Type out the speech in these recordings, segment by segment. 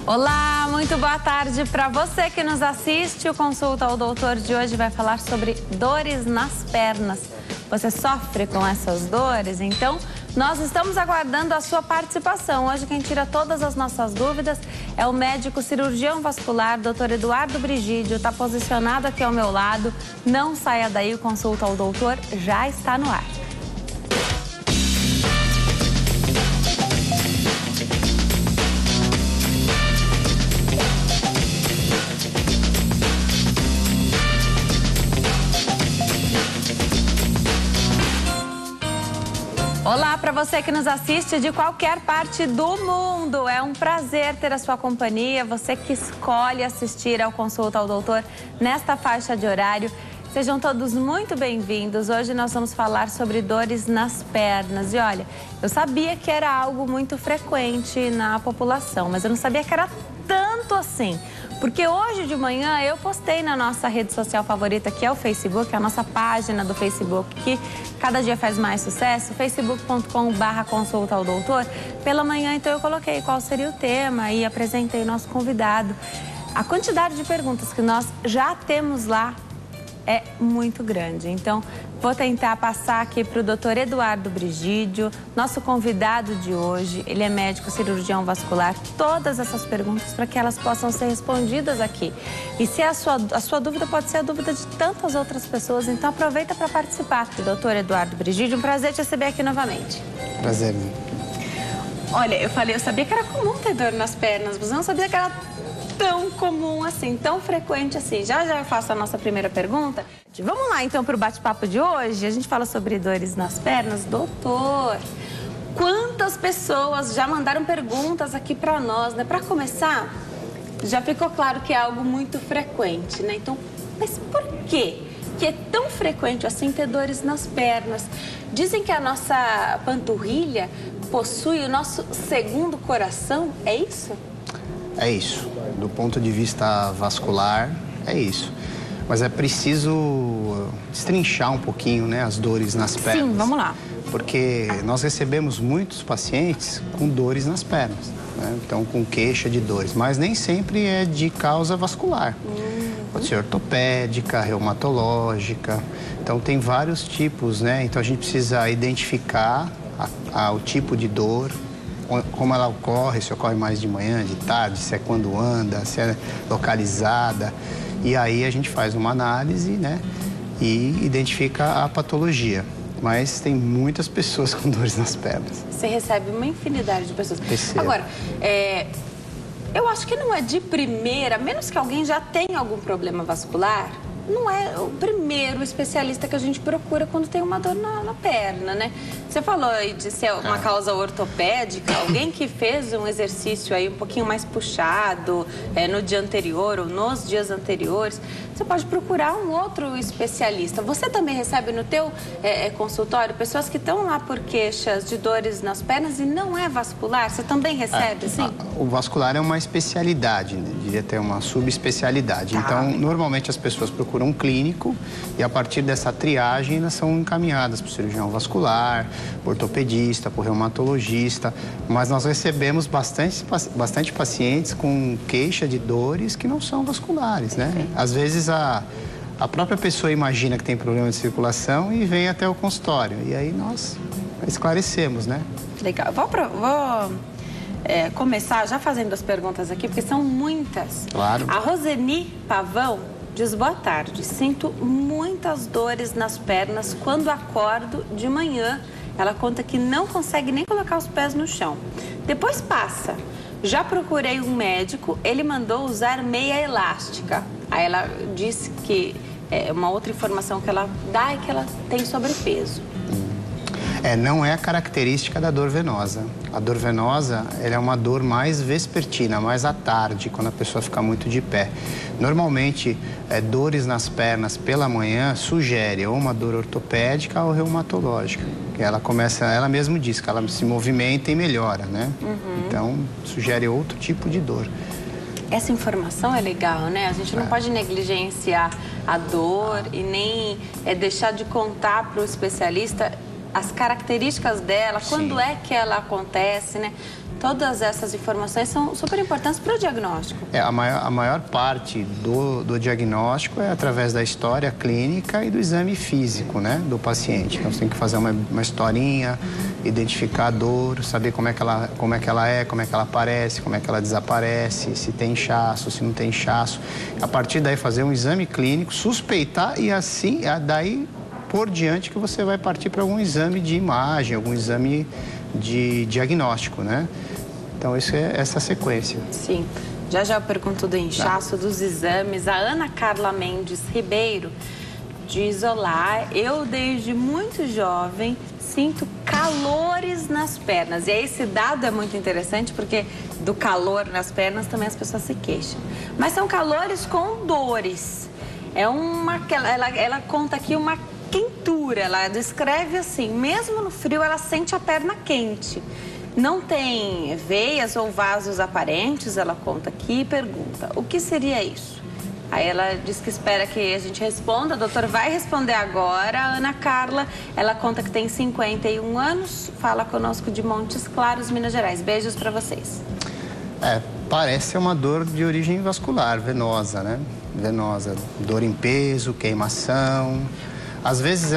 Olá, muito boa tarde para você que nos assiste. O Consulta ao Doutor de hoje vai falar sobre dores nas pernas. Você sofre com essas dores? Então, nós estamos aguardando a sua participação. Hoje quem tira todas as nossas dúvidas é o médico cirurgião vascular, Dr. Eduardo Brigídio. Está posicionado aqui ao meu lado. Não saia daí, o Consulta ao Doutor já está no ar. Olá para você que nos assiste de qualquer parte do mundo. É um prazer ter a sua companhia, você que escolhe assistir ao Consulta ao Doutor nesta faixa de horário. Sejam todos muito bem-vindos. Hoje nós vamos falar sobre dores nas pernas. E olha, eu sabia que era algo muito frequente na população, mas eu não sabia que era tanto assim. Porque hoje de manhã eu postei na nossa rede social favorita, que é o Facebook, a nossa página do Facebook, que cada dia faz mais sucesso, facebook.com/consulta ao doutor. Pela manhã, então, eu coloquei qual seria o tema e apresentei o nosso convidado. A quantidade de perguntas que nós já temos lá é muito grande. Então, vou tentar passar aqui para o Dr. Eduardo Brigídio, nosso convidado de hoje. Ele é médico cirurgião vascular. Todas essas perguntas para que elas possam ser respondidas aqui. E se a sua dúvida pode ser a dúvida de tantas outras pessoas, então aproveita para participar. Dr. Eduardo Brigídio, um prazer te receber aqui novamente. Prazer. Olha, eu sabia que era comum ter dor nas pernas, mas eu não sabia que era tão comum assim, tão frequente assim. Já eu faço a nossa primeira pergunta. Vamos lá então para o bate-papo de hoje. A gente fala sobre dores nas pernas. Doutor, quantas pessoas já mandaram perguntas aqui para nós, né? Para começar, já ficou claro que é algo muito frequente, né? Então, mas por quê que é tão frequente assim ter dores nas pernas? Dizem que a nossa panturrilha possui o nosso segundo coração, é isso? É isso. Do ponto de vista vascular, é isso. Mas é preciso destrinchar um pouquinho, né, as dores nas pernas. Sim, vamos lá. Porque nós recebemos muitos pacientes com dores nas pernas, né? Então, com queixa de dores. Mas nem sempre é de causa vascular. Pode ser ortopédica, reumatológica. Então, tem vários tipos, né? Então, a gente precisa identificar o tipo de dor, como ela ocorre, se ocorre mais de manhã, de tarde, se é quando anda, se é localizada. E aí a gente faz uma análise, né, e identifica a patologia. Mas tem muitas pessoas com dores nas pernas. Você recebe uma infinidade de pessoas. Recebo. Agora, eu acho que não é de primeira, a menos que alguém já tenha algum problema vascular, não é o primeiro especialista que a gente procura quando tem uma dor na perna, né? Você falou aí de ser uma causa ortopédica, alguém que fez um exercício aí um pouquinho mais puxado no dia anterior ou nos dias anteriores, você pode procurar um outro especialista. Você também recebe no teu consultório pessoas que estão lá por queixas de dores nas pernas e não é vascular? Você também recebe, sim? O vascular é uma especialidade, né? Devia ter uma subespecialidade. Então, normalmente as pessoas procuram um clínico e a partir dessa triagem elas são encaminhadas para o cirurgião vascular, para o ortopedista, para o reumatologista. Mas nós recebemos bastante pacientes com queixa de dores que não são vasculares, né? Às vezes a própria pessoa imagina que tem problema de circulação e vem até o consultório. E aí nós esclarecemos, né? Legal. Vou começar já fazendo as perguntas aqui, porque são muitas. Claro. A Roseni Pavão diz: boa tarde, sinto muitas dores nas pernas quando acordo de manhã. Ela conta que não consegue nem colocar os pés no chão. Depois passa. Já procurei um médico, ele mandou usar meia elástica. Aí ela disse que uma outra informação que ela dá é que ela tem sobrepeso. Não é a característica da dor venosa. A dor venosa, ela é uma dor mais vespertina, mais à tarde, quando a pessoa fica muito de pé. Normalmente, dores nas pernas pela manhã sugere ou uma dor ortopédica ou reumatológica. Ela mesma diz que ela se movimenta e melhora, né? Então, sugere outro tipo de dor. Essa informação é legal, né? A gente não pode negligenciar a dor e nem deixar de contar para o especialista as características dela, quando é que ela acontece, né? Todas essas informações são super importantes para o diagnóstico. A maior parte do diagnóstico é através da história clínica e do exame físico, né, do paciente. Então, você tem que fazer uma historinha, identificar a dor, saber como é que ela é, como é que ela aparece, como é que ela desaparece, se tem inchaço, se não tem inchaço. A partir daí, fazer um exame clínico, suspeitar e assim, daí por diante que você vai partir para algum exame de imagem, algum exame de diagnóstico, né? Então, essa sequência. Sim. Já eu pergunto do inchaço, dos exames. A Ana Carla Mendes Ribeiro diz: olá, eu desde muito jovem sinto calores nas pernas. E aí esse dado é muito interessante porque do calor nas pernas também as pessoas se queixam. Mas são calores com dores. Ela conta aqui uma quentura, ela descreve assim, mesmo no frio ela sente a perna quente. Não tem veias ou vasos aparentes, ela conta aqui e pergunta: o que seria isso? Aí ela diz que espera que a gente responda, o doutor vai responder agora. A Ana Carla, ela conta que tem 51 anos, fala conosco de Montes Claros, Minas Gerais. Beijos para vocês. Parece ser uma dor de origem vascular, venosa, né? Venosa, dor em peso, queimação. Às vezes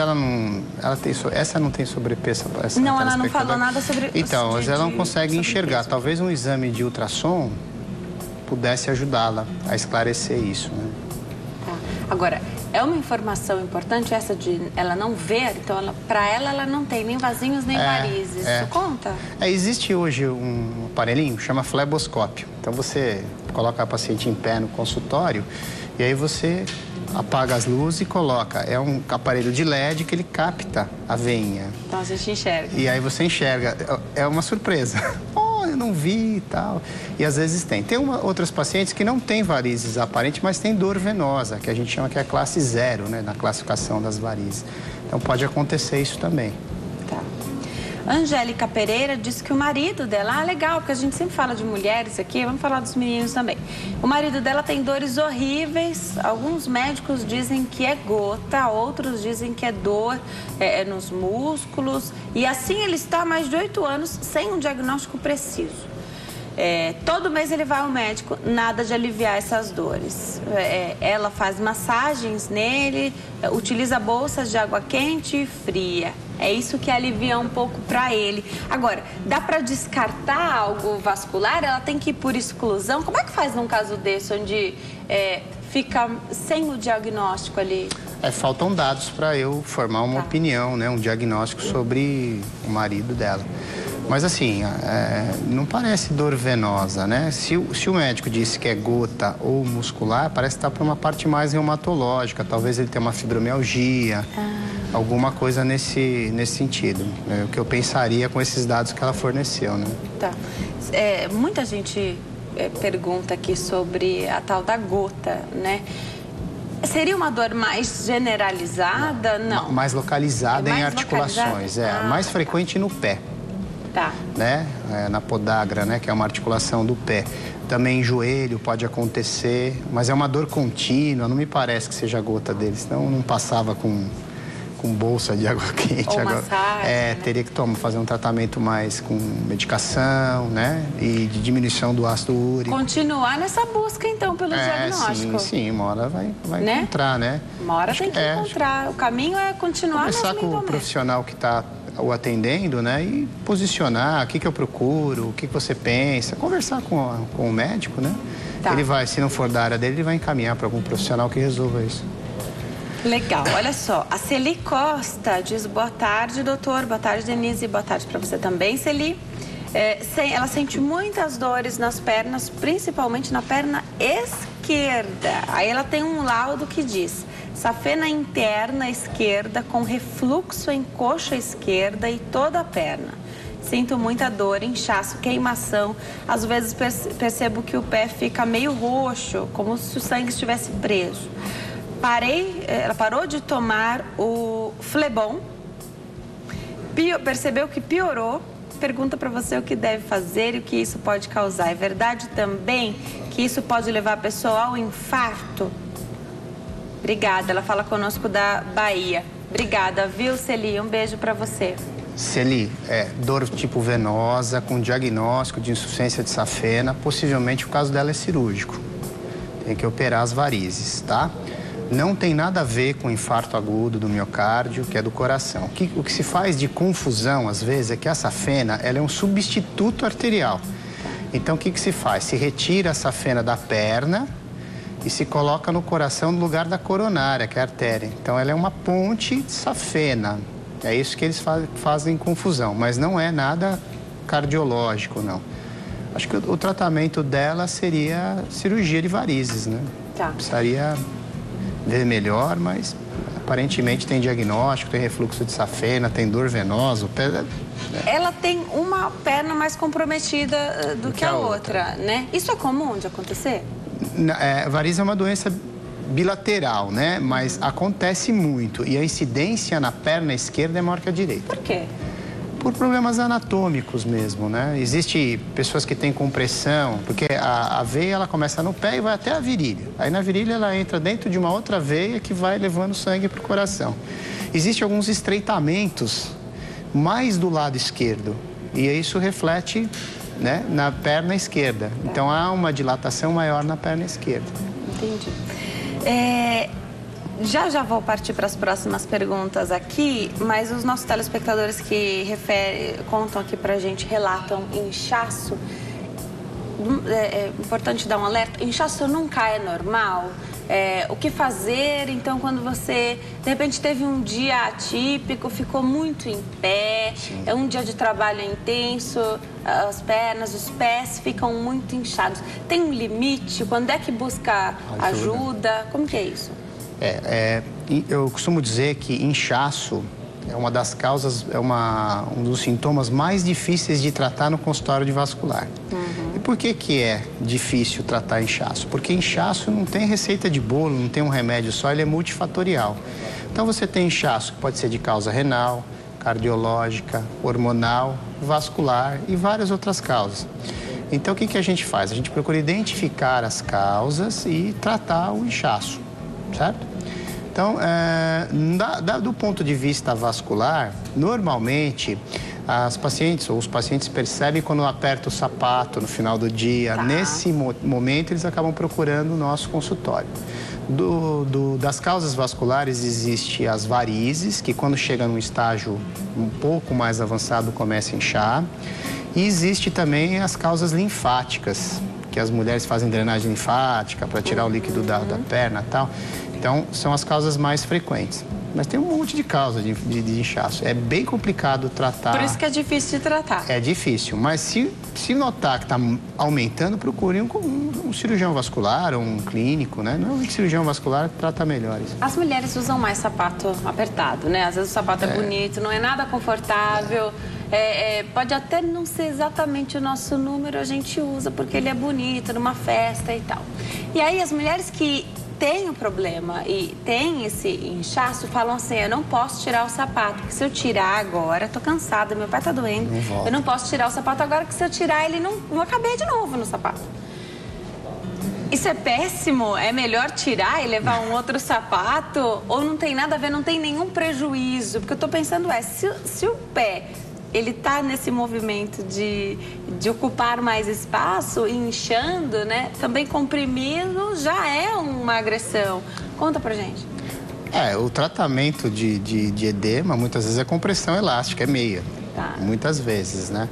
essa não tem sobrepeso. Não, ela não falou nada sobre... Então, mas ela não consegue enxergar. Talvez um exame de ultrassom pudesse ajudá-la a esclarecer isso, né? Tá. Agora, é uma informação importante essa de ela não ver, então para ela não tem nem vasinhos nem varizes. Isso conta? Existe hoje um aparelhinho, chama fleboscópio. Então você coloca a paciente em pé no consultório e aí você apaga as luzes e coloca. É um aparelho de LED que ele capta a veinha. Então a gente enxerga. E aí você enxerga. É uma surpresa. Eu não vi e tal. E às vezes tem. Tem outras pacientes que não têm varizes aparentes, mas tem dor venosa, que a gente chama que é a classe 0, né, na classificação das varizes. Então pode acontecer isso também. Tá. Angélica Pereira disse que o marido dela... legal, porque a gente sempre fala de mulheres aqui, vamos falar dos meninos também. O marido dela tem dores horríveis, alguns médicos dizem que é gota, outros dizem que é dor nos músculos. E assim ele está há mais de 8 anos sem um diagnóstico preciso. Todo mês ele vai ao médico, nada de aliviar essas dores. Ela faz massagens nele, utiliza bolsas de água quente e fria. É isso que alivia um pouco para ele. Agora, dá para descartar algo vascular? Ela tem que ir por exclusão? Como é que faz num caso desse, onde fica sem o diagnóstico ali? Faltam dados para eu formar uma opinião, né, um diagnóstico sobre o marido dela. Mas assim, não parece dor venosa, né? Se o médico disse que é gota ou muscular, parece que está para uma parte mais reumatológica. Talvez ele tenha uma fibromialgia, alguma coisa nesse sentido. É o que eu pensaria com esses dados que ela forneceu, né? Tá. Muita gente pergunta aqui sobre a tal da gota, né? Seria uma dor mais generalizada? Não. Mais localizada em articulações. Mais frequente no pé. Tá. Né? Na podagra, né? Que é uma articulação do pé. Também em joelho pode acontecer, mas é uma dor contínua, não me parece que seja gota dele, senão não passava com bolsa de água quente. Ou massagem, né? Teria que fazer um tratamento mais com medicação, né? E de diminuição do ácido úrico. Continuar nessa busca, então, pelo diagnóstico. Sim, uma hora vai encontrar, né? Uma hora tem que encontrar. O caminho é continuar começar com o profissional que está o atendendo, né? E posicionar, o que eu procuro, o que você pensa, conversar com o médico, né? Tá. Ele vai, se não for da área dele, ele vai encaminhar para algum profissional que resolva isso. Legal, olha só, a Celi Costa diz: boa tarde, doutor, boa tarde, Denise, boa tarde para você também, Celi. Ela sente muitas dores nas pernas, principalmente na perna esquerda. Aí ela tem um laudo que diz: safena interna esquerda com refluxo em coxa esquerda e toda a perna. Sinto muita dor, inchaço, queimação. Às vezes percebo que o pé fica meio roxo, como se o sangue estivesse preso. Ela parou de tomar o Flebon, percebeu que piorou, pergunta para você o que deve fazer e o que isso pode causar. É verdade também que isso pode levar a pessoa ao infarto? Obrigada, ela fala conosco da Bahia. Obrigada, viu, Celi? Um beijo para você. Se ele é dor tipo venosa, com diagnóstico de insuficiência de safena, possivelmente o caso dela é cirúrgico. Tem que operar as varizes, tá? Não tem nada a ver com infarto agudo do miocárdio, que é do coração. O que se faz de confusão, às vezes, é que a safena ela é um substituto arterial. Então, o que se faz? Se retira a safena da perna e se coloca no coração no lugar da coronária, que é a artéria. Então, ela é uma ponte de safena. É isso que eles fazem confusão, mas não é nada cardiológico, não. Acho que o tratamento dela seria cirurgia de varizes, né? Tá. Precisaria ver melhor, mas aparentemente tem diagnóstico, tem refluxo de safena, tem dor venosa. Ela tem uma perna mais comprometida do que a outra, né? Isso é comum de acontecer? Varizes é uma doença bilateral, né? Mas acontece muito e a incidência na perna esquerda é maior que a direita. Por quê? Por problemas anatômicos mesmo, né? Existem pessoas que têm compressão, porque a veia ela começa no pé e vai até a virilha. Aí na virilha ela entra dentro de uma outra veia que vai levando sangue para o coração. Existem alguns estreitamentos mais do lado esquerdo e isso reflete, né, na perna esquerda. Então há uma dilatação maior na perna esquerda. Entendi. Já vou partir para as próximas perguntas aqui, mas os nossos telespectadores que contam aqui para a gente, relatam inchaço. É importante dar um alerta. Inchaço nunca é normal. O que fazer, então, quando você, de repente, teve um dia atípico, ficou muito em pé, é um dia de trabalho intenso, as pernas, os pés ficam muito inchados. Tem um limite? Quando é que busca ajuda? Como que é isso? Eu costumo dizer que inchaço é uma das causas, um dos sintomas mais difíceis de tratar no consultório de vascular. E por que é difícil tratar inchaço? Porque inchaço não tem receita de bolo, não tem um remédio só, ele é multifatorial. Então você tem inchaço que pode ser de causa renal, cardiológica, hormonal, vascular e várias outras causas. Então o que a gente faz? A gente procura identificar as causas e tratar o inchaço, certo? Então, do ponto de vista vascular, normalmente as pacientes ou os pacientes percebem quando aperta o sapato no final do dia. Tá. Nesse momento, eles acabam procurando o nosso consultório. Das causas vasculares, existe as varizes, que quando chega num estágio um pouco mais avançado, começa a inchar. E existe também as causas linfáticas, que as mulheres fazem drenagem linfática para tirar o líquido da perna e tal. Então, são as causas mais frequentes. Mas tem um monte de causa de inchaço. É bem complicado tratar. Por isso que é difícil de tratar. É difícil. Mas se notar que está aumentando, procure um cirurgião vascular ou um clínico, né? Normalmente cirurgião vascular trata melhor isso. As mulheres usam mais sapato apertado, né? Às vezes o sapato é bonito, não é nada confortável. Pode até não ser exatamente o nosso número, a gente usa porque ele é bonito, numa festa e tal. E aí as mulheres que têm o problema e têm esse inchaço falam assim, eu não posso tirar o sapato, porque se eu tirar agora, tô cansada, meu pé tá doendo, eu não posso tirar o sapato agora, que se eu tirar ele não vou caber de novo no sapato. Isso é péssimo? É melhor tirar e levar um outro sapato? Ou não tem nada a ver, não tem nenhum prejuízo? Porque eu tô pensando, se o pé ele tá nesse movimento de ocupar mais espaço e inchando, né? Também comprimido já é uma agressão. Conta pra gente. O tratamento de edema, muitas vezes, é compressão elástica, é meia. Tá. Muitas vezes, né?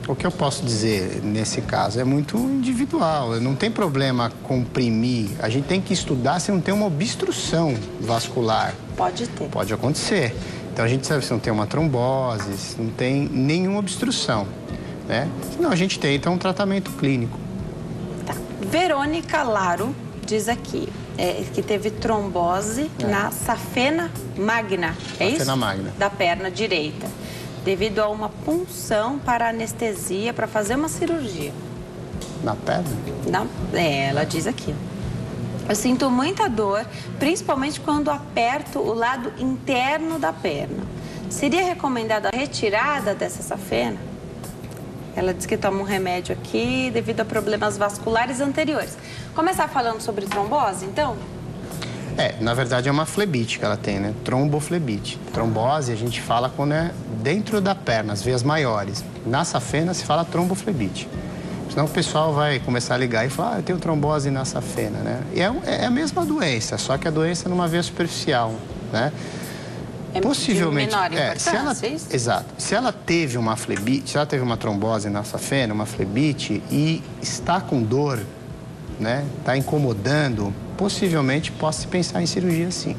O que eu posso dizer nesse caso é muito individual. Não tem problema comprimir. A gente tem que estudar se não tem uma obstrução vascular. Pode ter. Pode acontecer. Então, a gente sabe se não tem uma trombose, se não tem nenhuma obstrução, né? Senão, a gente tenta um tratamento clínico. Tá. Verônica Laro diz aqui que teve trombose na safena magna, isso? Safena magna. Da perna direita, devido a uma punção para anestesia, para fazer uma cirurgia. Na perna? Ela diz aqui. Eu sinto muita dor, principalmente quando aperto o lado interno da perna. Seria recomendada a retirada dessa safena? Ela diz que toma um remédio aqui devido a problemas vasculares anteriores. Começar falando sobre trombose, então? Na verdade é uma flebite que ela tem, né? Tromboflebite. Trombose a gente fala quando é dentro da perna, as veias maiores. Na safena se fala tromboflebite. Senão o pessoal vai começar a ligar e falar, eu tenho trombose na safena, né? E é a mesma doença, só que a doença é numa veia superficial, né? Possivelmente, de menor importância, isso? Exato. Se ela teve uma flebite, se ela teve uma trombose na safena, uma flebite, e está com dor, né? Está incomodando, possivelmente possa se pensar em cirurgia, sim.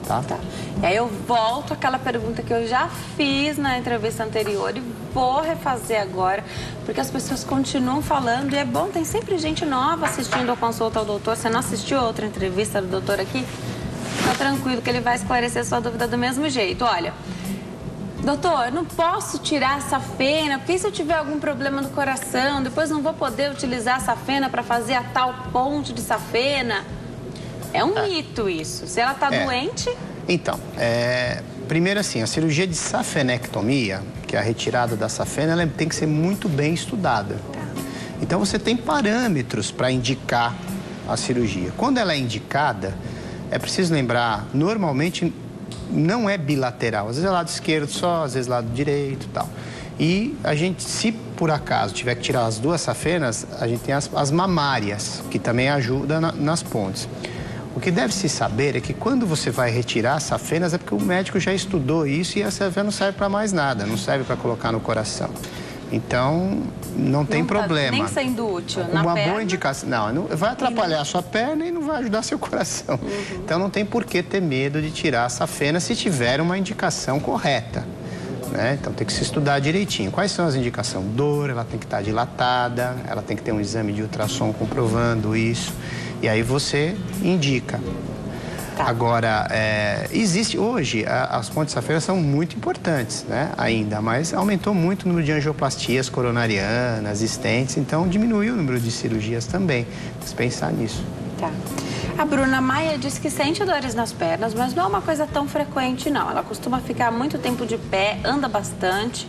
Tá? E aí eu volto àquela pergunta que eu já fiz na entrevista anterior e vou refazer agora, porque as pessoas continuam falando e é bom, tem sempre gente nova assistindo a consulta ao doutor. Você não assistiu a outra entrevista do doutor aqui? Fica tranquilo que ele vai esclarecer sua dúvida do mesmo jeito. Olha, doutor, não posso tirar a safena, porque se eu tiver algum problema no coração, depois não vou poder utilizar a safena para fazer a tal ponte de safena. É um mito isso. Se ela está doente... Então, primeiro assim, a cirurgia de safenectomia, que é a retirada da safena, ela tem que ser muito bem estudada. Então, você tem parâmetros para indicar a cirurgia. Quando ela é indicada, é preciso lembrar, normalmente não é bilateral. Às vezes é lado esquerdo só, às vezes lado direito e tal. E a gente, se por acaso tiver que tirar as duas safenas, a gente tem as mamárias, que também ajudam nas pontes. O que deve se saber é que quando você vai retirar as safenas é porque o médico já estudou isso e a safena não serve para mais nada, não serve para colocar no coração. Então, não tem problema. Nem sendo útil na uma perna. Boa indicação. Não, vai atrapalhar a sua perna e não vai ajudar seu coração. Então, não tem por que ter medo de tirar a safena se tiver uma indicação correta. Né? Então, tem que se estudar direitinho. Quais são as indicações? Dor, ela tem que estar dilatada, ela tem que ter um exame de ultrassom comprovando isso. E aí você indica. Agora, existe hoje, as pontes de safena são muito importantes, né? Ainda, mas aumentou muito o número de angioplastias coronarianas, stents, então diminuiu o número de cirurgias também. Vamos pensar nisso. Tá. A Bruna Maia diz que sente dores nas pernas, mas não é uma coisa tão frequente, não. Ela costuma ficar muito tempo de pé, anda bastante.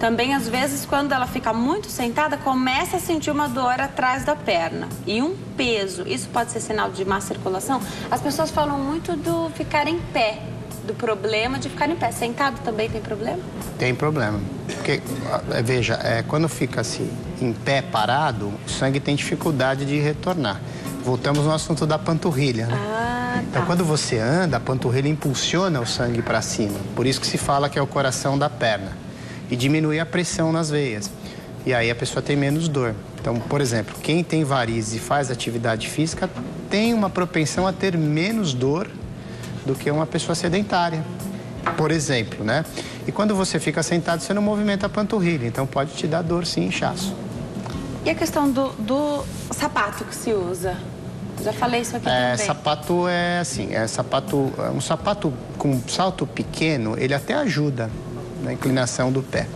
Também, às vezes, quando ela fica muito sentada, começa a sentir uma dor atrás da perna. E um peso. Isso pode ser sinal de má circulação? As pessoas falam muito do ficar em pé, do problema de ficar em pé. Sentado também tem problema? Tem problema. Porque, veja, quando fica assim, em pé, parado, o sangue tem dificuldade de retornar. Voltamos no assunto da panturrilha, né? Então, quando você anda, a panturrilha impulsiona o sangue para cima. Por isso que se fala que é o coração da perna. E diminui a pressão nas veias. E aí a pessoa tem menos dor. Então, por exemplo, quem tem varizes e faz atividade física tem uma propensão a ter menos dor do que uma pessoa sedentária, por exemplo, né? E quando você fica sentado, você não movimenta a panturrilha, então pode te dar dor, sim, inchaço. E a questão do sapato que se usa? Já falei isso aqui também. Sapato é assim, um sapato com salto pequeno, ele até ajuda na inclinação do pé.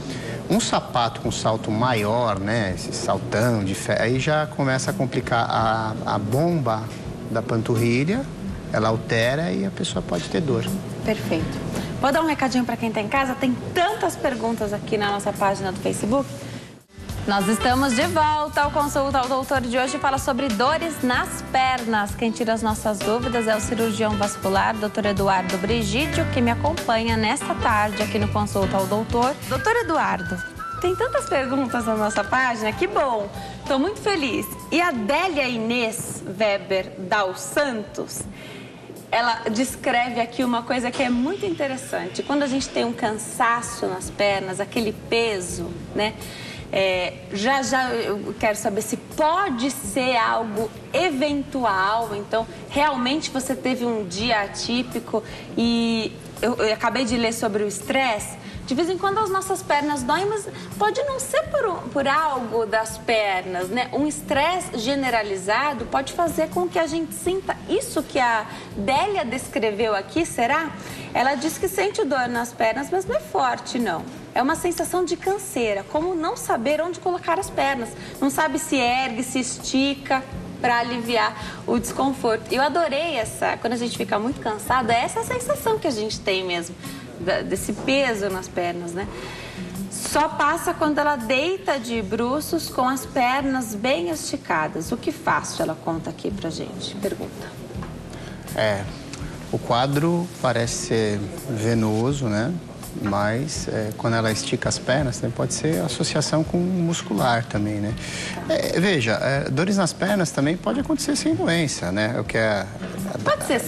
Um sapato com salto maior, né, esse saltão de ferro, aí já começa a complicar a bomba da panturrilha, ela altera e a pessoa pode ter dor. Perfeito. Vou dar um recadinho para quem está em casa, tem tantas perguntas aqui na nossa página do Facebook. Nós estamos de volta ao Consulta ao Doutor de hoje, fala sobre dores nas pernas. Quem tira as nossas dúvidas é o cirurgião vascular, Dr. Eduardo Brigídio, que me acompanha nesta tarde aqui no Consulta ao Doutor. Doutor Eduardo, tem tantas perguntas na nossa página, que bom, estou muito feliz. E a Délia Inês Weber Dal Santos, ela descreve aqui uma coisa que é muito interessante. Quando a gente tem um cansaço nas pernas, aquele peso, né? Já eu quero saber se pode ser algo eventual. Então, realmente você teve um dia atípico e eu acabei de ler sobre o estresse. De vez em quando as nossas pernas doem, mas pode não ser por algo das pernas, né? Um estresse generalizado pode fazer com que a gente sinta isso que a Délia descreveu aqui, será? Ela diz que sente dor nas pernas, mas não é forte, não. É uma sensação de canseira, como não saber onde colocar as pernas. Não sabe se ergue, se estica para aliviar o desconforto. Eu adorei quando a gente fica muito cansado, é essa sensação que a gente tem mesmo, desse peso nas pernas, né? Só passa quando ela deita de bruços com as pernas bem esticadas. O que faço? Ela conta aqui pra gente. Pergunta. O quadro parece ser venoso, né? Mas quando ela estica as pernas, pode ser associação com muscular também, né? Veja, dores nas pernas também pode acontecer sem doença, né? Pode ser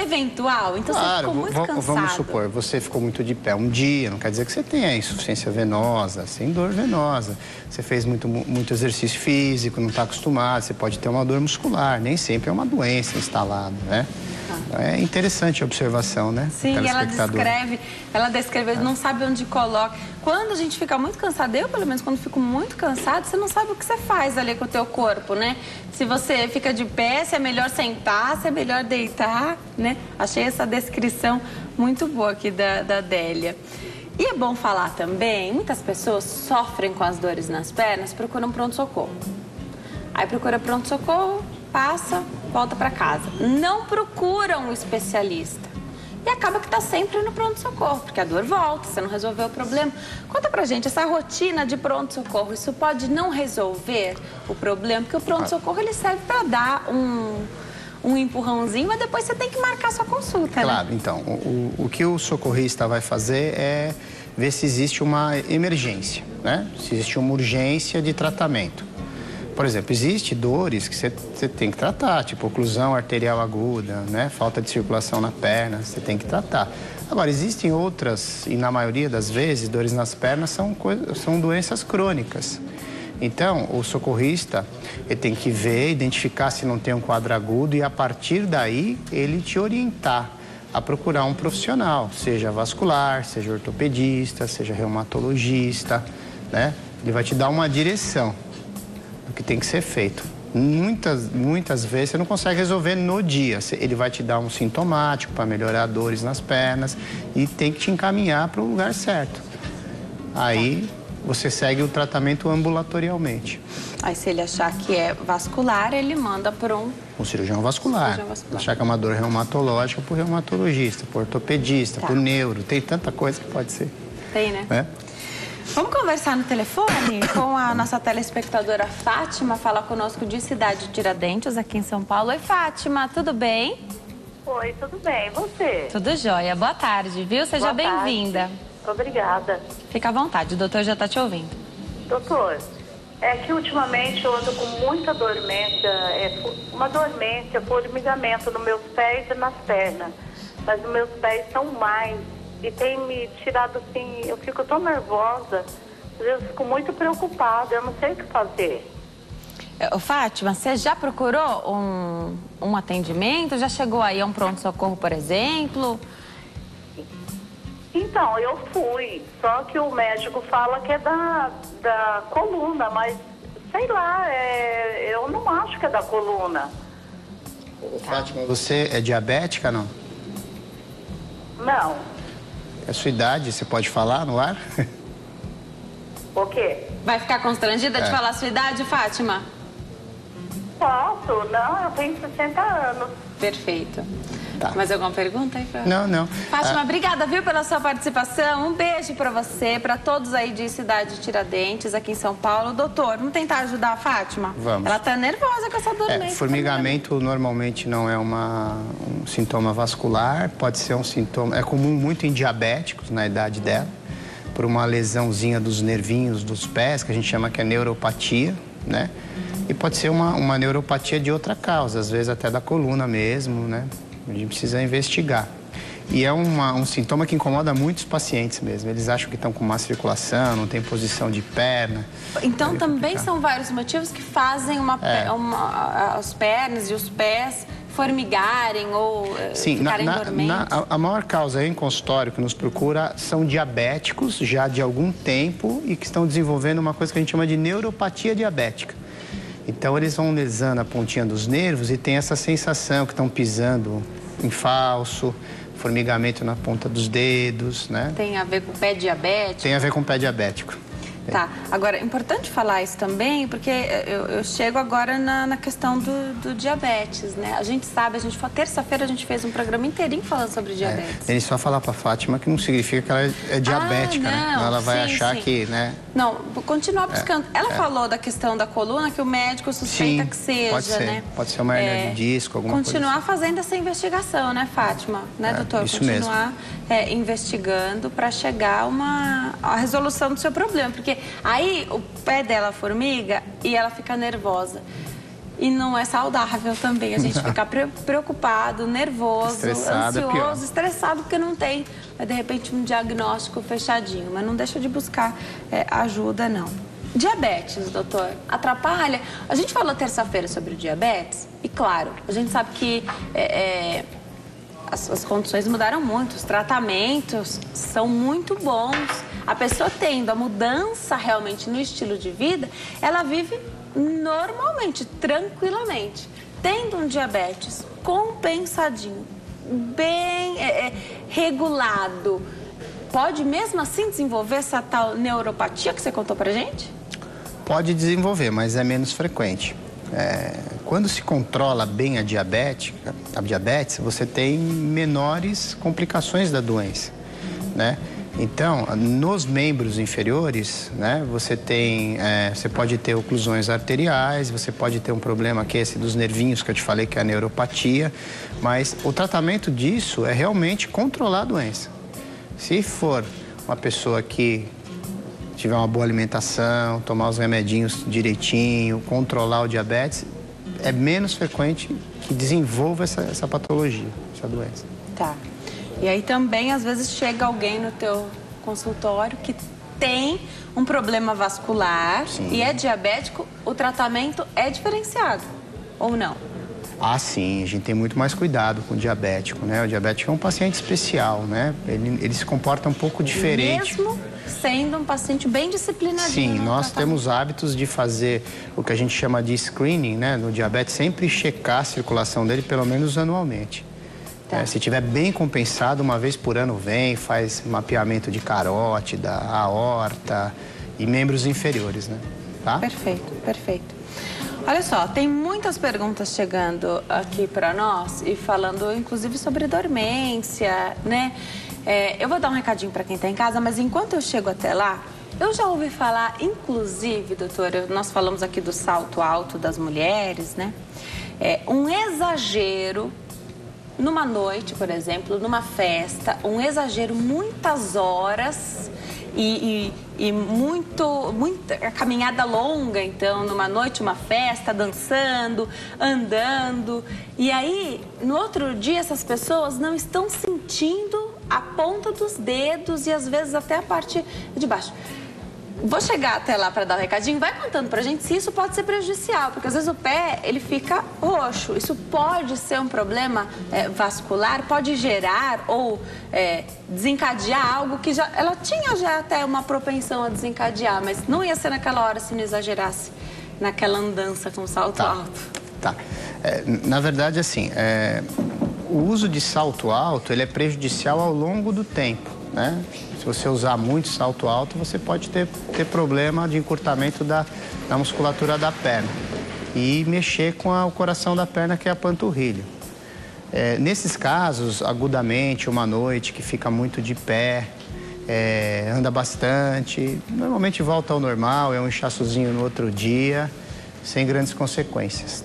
eventual, então claro, você ficou muito cansado. Vamos supor, você ficou muito de pé um dia, não quer dizer que você tenha insuficiência venosa, sem dor venosa. Você fez muito exercício físico, não está acostumado, você pode ter uma dor muscular, nem sempre é uma doença instalada, né? É interessante a observação, né? Sim, ela descreve, não sabe onde coloca. Quando a gente fica muito cansado, eu pelo menos quando fico muito cansado, você não sabe o que você faz ali com o teu corpo, né? Se você fica de pé, se é melhor sentar, se é melhor deitar, né? Achei essa descrição muito boa aqui da Délia. E é bom falar também, muitas pessoas sofrem com as dores nas pernas, procuram pronto-socorro. Aí procura pronto-socorro, passa, volta para casa. Não procura um especialista. E acaba que tá sempre no pronto-socorro, porque a dor volta, você não resolveu o problema. Conta pra gente, essa rotina de pronto-socorro, isso pode não resolver o problema? Porque o pronto-socorro, ele serve para dar um empurrãozinho, mas depois você tem que marcar sua consulta, claro, né? Então, o que o socorrista vai fazer é ver se existe uma emergência, né? Se existe uma urgência de tratamento. Por exemplo, existem dores que você tem que tratar, tipo oclusão arterial aguda, né? Falta de circulação na perna, você tem que tratar. Agora, existem outras, e na maioria das vezes, dores nas pernas são doenças crônicas. Então, o socorrista, ele tem que ver, identificar se não tem um quadro agudo e, a partir daí, ele te orientar a procurar um profissional, seja vascular, seja ortopedista, seja reumatologista, né? Ele vai te dar uma direção do que tem que ser feito. Muitas vezes você não consegue resolver no dia. Ele vai te dar um sintomático para melhorar dores nas pernas e tem que te encaminhar para o lugar certo. Aí você segue o tratamento ambulatorialmente. Aí se ele achar que é vascular, ele manda para um cirurgião vascular. Achar que é uma dor reumatológica, para o reumatologista, para o ortopedista, para o neuro. Tem tanta coisa que pode ser. Tem, né? Vamos conversar no telefone com a nossa telespectadora Fátima, fala conosco de Cidade Tiradentes, aqui em São Paulo. Oi, Fátima, tudo bem? Oi, tudo bem, e você? Tudo jóia, boa tarde, viu? Seja bem-vinda. Obrigada. Fica à vontade, o doutor já está te ouvindo. Doutor, é que ultimamente eu ando com muita dormência, uma dormência, formigamento nos meus pés e nas pernas. Mas os meus pés estão mais. E tem me tirado assim, eu fico tão nervosa, às vezes eu fico muito preocupada, eu não sei o que fazer. Fátima, você já procurou um atendimento? Já chegou aí a um pronto-socorro, por exemplo? Então, eu fui, só que o médico fala que é da coluna, mas sei lá, eu não acho que é da coluna. Fátima, você é diabética, não? Não. É a sua idade, você pode falar no ar? O quê? Vai ficar constrangida de falar a sua idade, Fátima? Posso, não, eu tenho 60 anos. Perfeito. Tá. Mais alguma pergunta aí? Não. Fátima, obrigada, viu, pela sua participação. Um beijo pra você, pra todos aí de Cidade Tiradentes, aqui em São Paulo. Doutor, vamos tentar ajudar a Fátima? Vamos. Ela tá nervosa com essa dormência. Formigamento normalmente não é um sintoma vascular, pode ser um sintoma... É comum muito em diabéticos, na idade dela, por uma lesãozinha dos nervinhos dos pés, que a gente chama que é neuropatia, né? E pode ser uma neuropatia de outra causa, às vezes até da coluna mesmo, né? A gente precisa investigar. E é um sintoma que incomoda muitos pacientes mesmo. Eles acham que estão com má circulação, não tem posição de perna. Então também são vários motivos que fazem as pernas e os pés formigarem ou ficarem dormentes? A maior causa em consultório que nos procura são diabéticos já de algum tempo e que estão desenvolvendo uma coisa que a gente chama de neuropatia diabética. Então, eles vão lesando a pontinha dos nervos e tem essa sensação que estão pisando em falso, formigamento na ponta dos dedos, né? Tem a ver com o pé diabético? Tem a ver com o pé diabético. Tá. Agora, é importante falar isso também, porque eu chego agora na questão do diabetes, né? A gente sabe, terça-feira a gente fez um programa inteirinho falando sobre diabetes. Ele só falar pra Fátima que não significa que ela é diabética, né? Ela vai achar que, né? Não, continuar buscando. Ela falou da questão da coluna, que o médico suspeita que seja, pode ser, né? Pode ser uma hernia de disco, alguma coisa. Continuar fazendo essa investigação, né, Fátima? Né, doutor? Isso continuar investigando para chegar a resolução do seu problema. Porque aí o pé dela formiga e ela fica nervosa. E não é saudável também a gente ficar preocupado, nervoso, estressado, ansioso, estressado porque não tem, de repente, um diagnóstico fechadinho. Mas não deixa de buscar ajuda, não. Diabetes, doutor, atrapalha? A gente falou terça-feira sobre o diabetes e, claro, a gente sabe que as condições mudaram muito, os tratamentos são muito bons. A pessoa tendo a mudança realmente no estilo de vida, ela vive normalmente, tranquilamente. Tendo um diabetes compensadinho, bem regulado, pode mesmo assim desenvolver essa tal neuropatia que você contou pra gente? Pode desenvolver, mas é menos frequente. Quando se controla bem a diabetes, você tem menores complicações da doença, né? Então, nos membros inferiores, né, você pode ter oclusões arteriais, você pode ter um problema que é esse dos nervinhos que eu te falei, que é a neuropatia, mas o tratamento disso é realmente controlar a doença. Se for uma pessoa que tiver uma boa alimentação, tomar os remedinhos direitinho, controlar o diabetes, é menos frequente que desenvolva essa patologia, essa doença. Tá. E aí também, às vezes, chega alguém no teu consultório que tem um problema vascular. Sim. E é diabético, o tratamento é diferenciado, ou não? Ah, sim, a gente tem muito mais cuidado com o diabético, né? O diabético é um paciente especial, né? Ele se comporta um pouco diferente. Mesmo sendo um paciente bem disciplinadinho. Sim, nós temos hábitos de fazer o que a gente chama de screening, né? No diabetes, sempre checar a circulação dele pelo menos anualmente. Tá. Se tiver bem compensado, uma vez por ano faz mapeamento de carótida, aorta e membros inferiores, né? Tá? Perfeito, perfeito. Olha só, tem muitas perguntas chegando aqui para nós e falando, inclusive, sobre dormência, né? Eu vou dar um recadinho para quem está em casa, mas enquanto eu chego até lá, eu já ouvi falar, inclusive, doutora, nós falamos aqui do salto alto das mulheres, né? Um exagero numa noite, por exemplo, numa festa, um exagero, muitas horas e muita caminhada longa, então, numa noite, uma festa, dançando, andando. E aí, no outro dia, essas pessoas não estão sentindo a ponta dos dedos e, às vezes, até a parte de baixo. Vou chegar até lá para dar um recadinho. Vai contando pra gente se isso pode ser prejudicial, porque às vezes o pé, ele fica roxo. Isso pode ser um problema vascular, pode gerar ou desencadear algo que ela tinha já até uma propensão a desencadear, mas não ia ser naquela hora se não exagerasse naquela andança com salto alto. Tá. Na verdade, assim, o uso de salto alto, ele é prejudicial ao longo do tempo, né? Se você usar muito salto alto, você pode ter problema de encurtamento da musculatura da perna e mexer com o coração da perna, que é a panturrilha. Nesses casos, agudamente, uma noite que fica muito de pé, anda bastante, normalmente volta ao normal, é um inchaçozinho no outro dia, sem grandes consequências.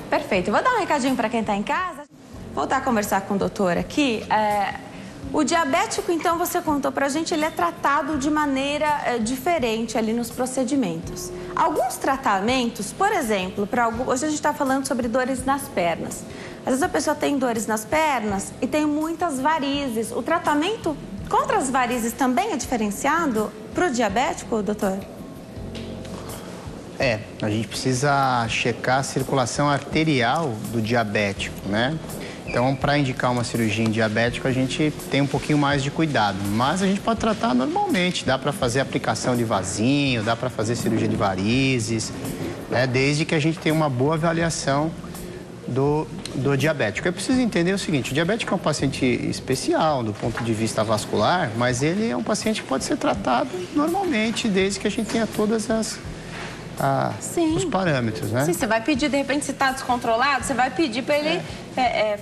Perfeito. Vou dar um recadinho para quem está em casa. Voltar a conversar com o doutor aqui. O diabético, então, você contou pra gente, ele é tratado de maneira diferente ali nos procedimentos. Alguns tratamentos, por exemplo, hoje a gente está falando sobre dores nas pernas. Às vezes a pessoa tem dores nas pernas e tem muitas varizes. O tratamento contra as varizes também é diferenciado para o diabético, doutor? A gente precisa checar a circulação arterial do diabético, né? Então, para indicar uma cirurgia em diabético, a gente tem um pouquinho mais de cuidado. Mas a gente pode tratar normalmente. Dá para fazer aplicação de vasinho, dá para fazer cirurgia de varizes, né? Desde que a gente tenha uma boa avaliação do diabético. É preciso entender o seguinte, o diabético é um paciente especial do ponto de vista vascular, mas ele é um paciente que pode ser tratado normalmente, desde que a gente tenha todas os parâmetros, né? Sim, você vai pedir, de repente, se está descontrolado, você vai pedir para ele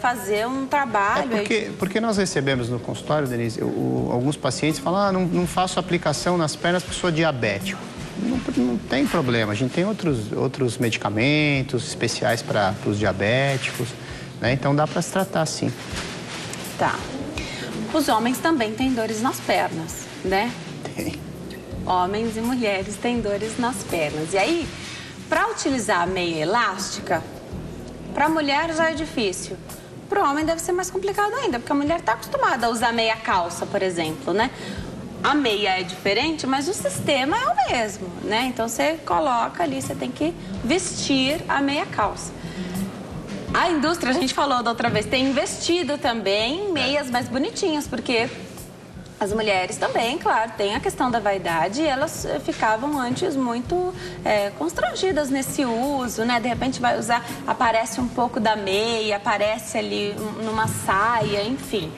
fazer um trabalho. Porque nós recebemos no consultório, Denise, alguns pacientes falam, não faço aplicação nas pernas porque sou diabético. Não tem problema, a gente tem outros medicamentos especiais para os diabéticos, né? Então dá para se tratar, sim. Tá. Os homens também têm dores nas pernas, né? Tem. Homens e mulheres têm dores nas pernas. E aí, para utilizar a meia elástica, para a mulher já é difícil. Para o homem deve ser mais complicado ainda, porque a mulher está acostumada a usar meia calça, por exemplo, né? A meia é diferente, mas o sistema é o mesmo, né? Então, você coloca ali, você tem que vestir a meia calça. A indústria, a gente falou da outra vez, tem investido também em meias mais bonitinhas, porque as mulheres também, claro, tem a questão da vaidade e elas ficavam antes muito constrangidas nesse uso, né? De repente vai usar, aparece um pouco da meia, aparece ali numa saia, enfim.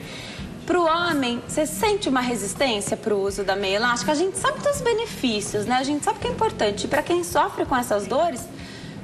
Para o homem, você sente uma resistência para o uso da meia elástica? A gente sabe dos benefícios, né? A gente sabe que é importante. E para quem sofre com essas dores,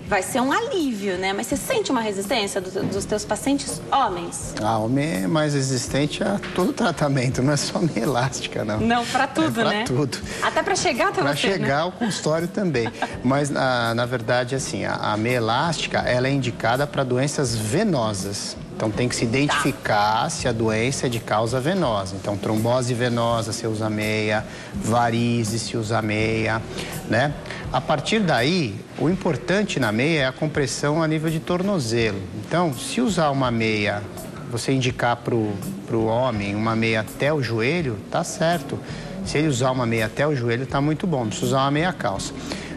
vai ser um alívio, né? Mas você sente uma resistência dos teus pacientes homens? A homem é mais resistente a todo tratamento, não é só meia elástica, não. Não, para tudo, né? Para tudo. Até para chegar até você, Para chegar ao consultório também. Mas, na verdade, assim, a meia elástica, ela é indicada para doenças venosas. Então, tem que se identificar se a doença é de causa venosa. Então, trombose venosa, se usa meia, varizes, se usa meia, né? A partir daí, o importante na meia é a compressão a nível de tornozelo. Então, se usar uma meia, você indicar para o homem uma meia até o joelho, tá certo. Se ele usar uma meia até o joelho, tá muito bom, não precisa usar uma meia calça.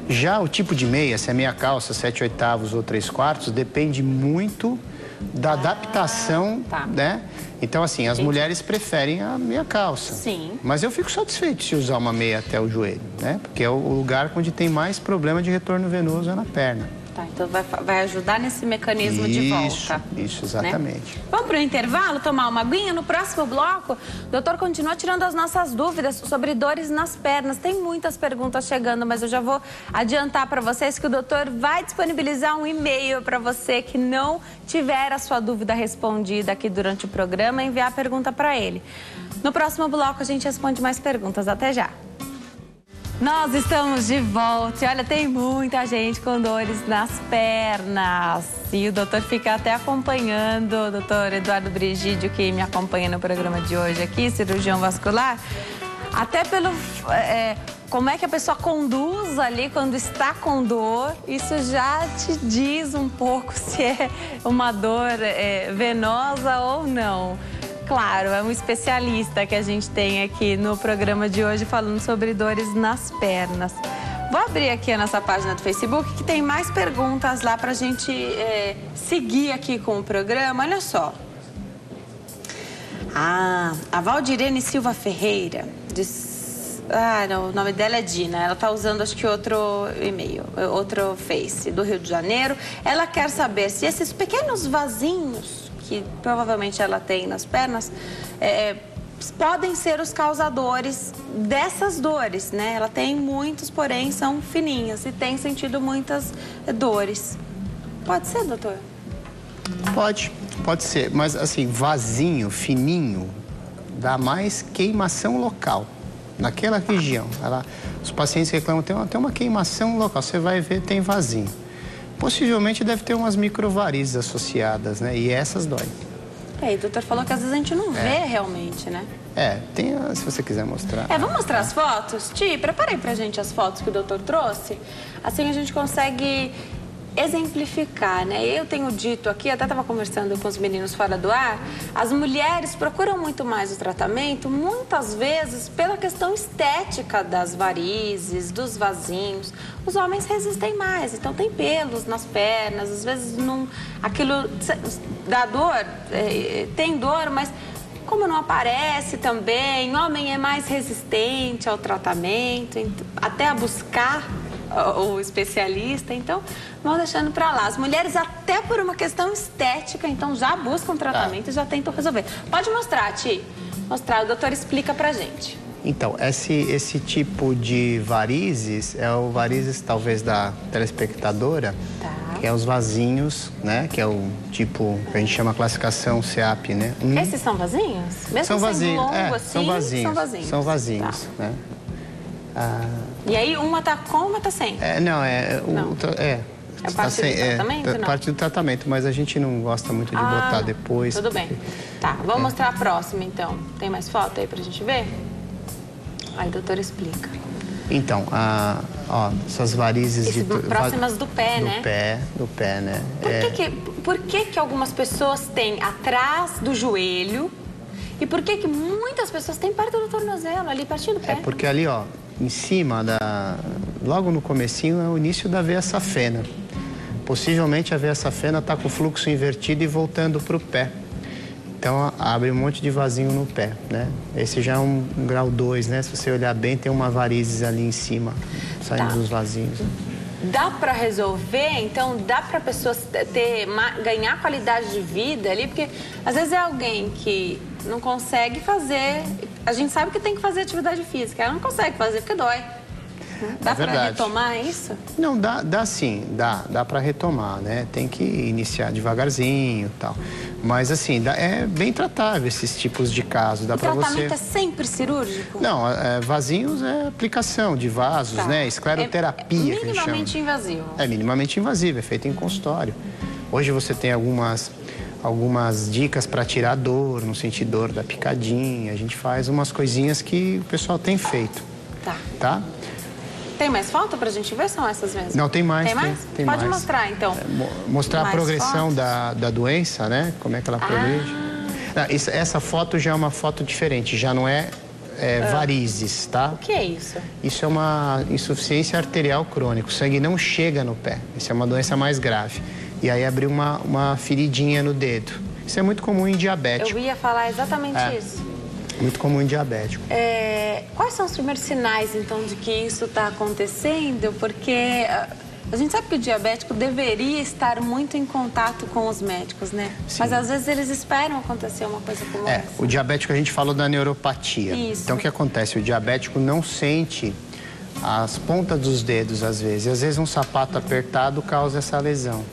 Já o tipo de meia, se é meia calça, 7/8 ou 3/4, depende muito da adaptação, né? Então, assim, as mulheres preferem a meia calça. Sim. Mas eu fico satisfeito se usar uma meia até o joelho, né? Porque é o lugar onde tem mais problema de retorno venoso é na perna. Tá, então vai ajudar nesse mecanismo de volta. Isso, exatamente. Né? Vamos para o intervalo, tomar uma aguinha? No próximo bloco, o doutor continua tirando as nossas dúvidas sobre dores nas pernas. Tem muitas perguntas chegando, mas eu já vou adiantar para vocês que o doutor vai disponibilizar um e-mail para você que não tiver a sua dúvida respondida aqui durante o programa, enviar a pergunta para ele. No próximo bloco, a gente responde mais perguntas. Até já! Nós estamos de volta e olha, tem muita gente com dores nas pernas. E o doutor fica até acompanhando, o doutor Eduardo Brigídio, que me acompanha no programa de hoje aqui, cirurgião vascular, até pelo como é que a pessoa conduz ali quando está com dor, isso já te diz um pouco se é uma dor venosa ou não. Claro, é um especialista que a gente tem aqui no programa de hoje falando sobre dores nas pernas. Vou abrir aqui a nossa página do Facebook, que tem mais perguntas lá pra gente seguir aqui com o programa. Olha só. A Valdirene Silva Ferreira diz... não, o nome dela é Dina. Ela tá usando, acho que, outro e-mail, outro Face, do Rio de Janeiro. Ela quer saber se esses pequenos vasinhos que provavelmente ela tem nas pernas, podem ser os causadores dessas dores, né? Ela tem muitos, porém são fininhas e tem sentido muitas dores. Pode ser, doutor? Pode ser, mas assim, vasinho, fininho, dá mais queimação local, naquela região. Os pacientes reclamam, tem uma queimação local, você vai ver, tem vasinho. Possivelmente deve ter umas microvarizes associadas, né? E essas doem. O doutor falou que às vezes a gente não vê realmente, né? Tem, se você quiser mostrar. Vamos mostrar as fotos? Ti, prepara aí pra gente as fotos que o doutor trouxe. Assim a gente consegue exemplificar, né? Eu tenho dito aqui, até estava conversando com os meninos fora do ar, as mulheres procuram muito mais o tratamento, muitas vezes pela questão estética das varizes, dos vasinhos. Os homens resistem mais, então tem pelos nas pernas, às vezes aquilo dá dor, tem dor, mas como não aparece também, o homem é mais resistente ao tratamento, até a buscar o especialista, então vão deixando para lá. As mulheres, até por uma questão estética, então já buscam tratamento e já tentam resolver. Pode mostrar, Ti. Mostrar, o doutor explica pra gente. Então, esse tipo de varizes é o varizes, talvez, da telespectadora, que é os vasinhos, né? Que é o tipo, que a gente chama classificação CEAP, né? Esses são vasinhos? Mesmo são vasinhos, longo, assim, são vasinhos. São vasinhos, são vasinhos, né? E aí, uma tá com, uma tá sem? É parte do tratamento, não? Parte do tratamento, mas a gente não gosta muito de botar depois. Tudo bem. Tá, vamos mostrar a próxima, então. Tem mais foto aí pra gente ver? Aí o doutor explica. Então, essas varizes próximas do pé, né? Do pé, né? Por que algumas pessoas têm atrás do joelho e por que muitas pessoas têm perto do tornozelo, ali pertinho do pé? É porque ali, ó, em cima logo no comecinho é o início da veia safena. Possivelmente a veia safena está com o fluxo invertido e voltando para o pé. Então, abre um monte de vasinho no pé, né? Esse já é um grau 2, né? Se você olhar bem, tem uma varizes ali em cima, saindo dos vasinhos. Dá para resolver? Então, dá para a pessoa ganhar qualidade de vida ali? Porque, às vezes, é alguém que não consegue fazer... A gente sabe que tem que fazer atividade física, ela não consegue fazer porque dói. Dá para retomar isso? Não, dá sim, dá para retomar, né? Tem que iniciar devagarzinho e tal. Mas assim, é bem tratável esses tipos de casos. O tratamento é sempre cirúrgico? Não, vasinhos é aplicação de vasos, né? Escleroterapia, que a gente chama. Minimamente invasivo. É minimamente invasivo, é feito em consultório. Hoje você tem algumas dicas para tirar dor, não sentir dor da picadinha. A gente faz umas coisinhas que o pessoal tem feito. Tá? Tem mais foto pra gente ver? São essas mesmo? Não, tem mais. Tem mais? Tem Pode mais. mostrar, então. Mostrar a progressão da doença, né? Como é que ela progride. Essa foto já é uma foto diferente, já não é varizes, tá? O que é isso? Isso é uma insuficiência arterial crônica. O sangue não chega no pé. Isso é uma doença mais grave. E aí abriu uma feridinha no dedo. Isso é muito comum em diabético. Eu ia falar exatamente isso. Muito comum em diabético. Quais são os primeiros sinais, então, de que isso está acontecendo? Porque a gente sabe que o diabético deveria estar muito em contato com os médicos, né? Sim. Mas, às vezes, eles esperam acontecer uma coisa como essa. O diabético, a gente falou da neuropatia. Isso. Então, o que acontece? O diabético não sente as pontas dos dedos, às vezes. E, às vezes, um sapato apertado causa essa lesão.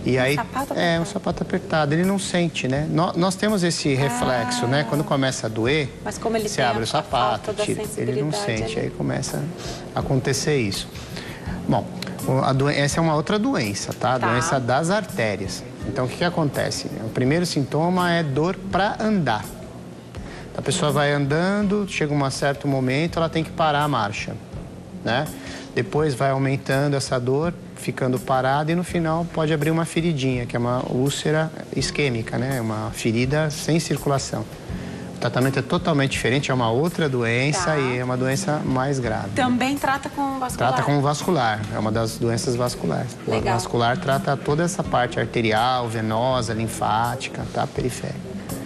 E aí, um sapato apertado, ele não sente, né? Nós temos esse reflexo, né? Quando começa a doer, mas como ele você abre o sapato, tira, ele não sente, aí começa a acontecer isso. Bom, essa é uma outra doença, tá? A doença das artérias. Então, o que acontece? O primeiro sintoma é dor para andar. A pessoa vai andando, chega um certo momento, ela tem que parar a marcha, né? Depois vai aumentando essa dor, ficando parada e no final pode abrir uma feridinha, que é uma úlcera isquêmica, né? Uma ferida sem circulação. O tratamento é totalmente diferente, é uma outra doença e é uma doença mais grave. Também trata com vascular? Trata com vascular, é uma das doenças vasculares. Legal. O vascular trata toda essa parte arterial, venosa, linfática, tá? Periférica.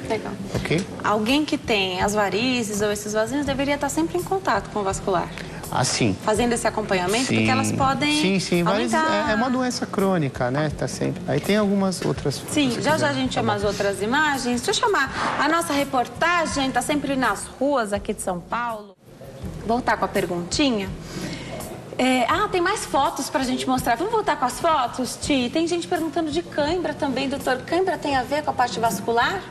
Legal. Ok? Alguém que tem as varizes ou esses vasinhos deveria estar sempre em contato com o vascular? Assim. Fazendo esse acompanhamento, porque elas podem aumentar... É uma doença crônica, né? Tá sempre. Aí tem algumas outras... Sim, já a gente chama as outras imagens. Deixa eu chamar a nossa reportagem, tá sempre nas ruas aqui de São Paulo. Voltar com a perguntinha. Tem mais fotos pra gente mostrar. Vamos voltar com as fotos, Ti? Tem gente perguntando de cãibra também, doutor. Cãibra tem a ver com a parte vascular?